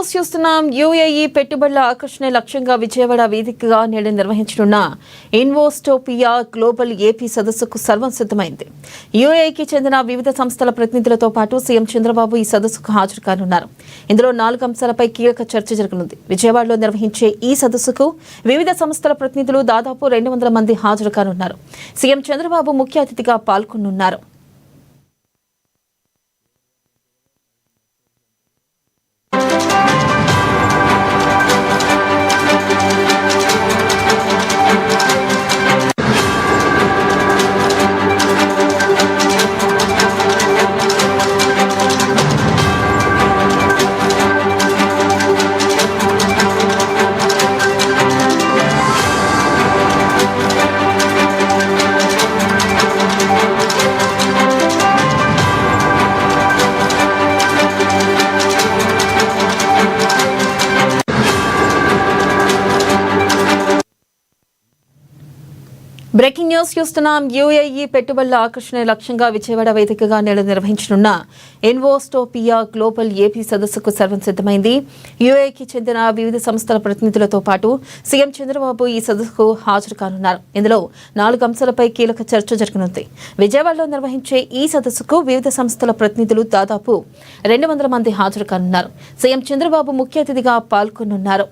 News చూస్తున్నాం. UAE పెట్టుబడుల ఆకర్షణ లక్ష్యంగా విజయవాడ వేదికగా నేడు నిర్వహించనున్న ఇన్వోస్టోపియా గ్లోబల్ ఏపీ సదస్సుకు సర్వం సిద్ధమైంది. యూఏఈకి చెందిన వివిధ సంస్థల ప్రతినిధులతో పాటు సీఎం చంద్రబాబు ఈ సదస్సుకు హాజరు కానున్నారు. ఇందులో 4 అంశాలపై కీలక చర్చ జరగనుంది. విజయవాడలో నిర్వహించే ఈ సదస్సుకు వివిధ సంస్థల ప్రతినిధులు దాదాపు 200 మంది హాజరు కానున్నారు. సీఎం చంద్రబాబు ముఖ్య అతిథిగా పాల్గొనున్నారు. బ్రేకింగ్ న్యూస్ చూస్తున్నాం. యూఏఈ పెట్టుబడుల ఆకర్షణ లక్ష్యంగా విజయవాడ వేదికగా నేడు నిర్వహించనున్న ఇన్వోస్టోపియా గ్లోబల్ ఏపీ సదస్సుకు సర్వం సిద్ధమైంది. యూఏఈకి చెందిన వివిధ సంస్థల ప్రతినిధులతో పాటు సీఎం చంద్రబాబు ఈ సదస్సుకు హాజరు కానున్నారు. ఇందులో 4 అంశాలపై కీలక చర్చ జరగనుంది. విజయవాడలో నిర్వహించే ఈ సదస్సుకు వివిధ సంస్థల ప్రతినిధులు దాదాపు 200 మంది హాజరు కానున్నారు. సీఎం చంద్రబాబు ముఖ్య అతిథిగా పాల్గొనున్నారు.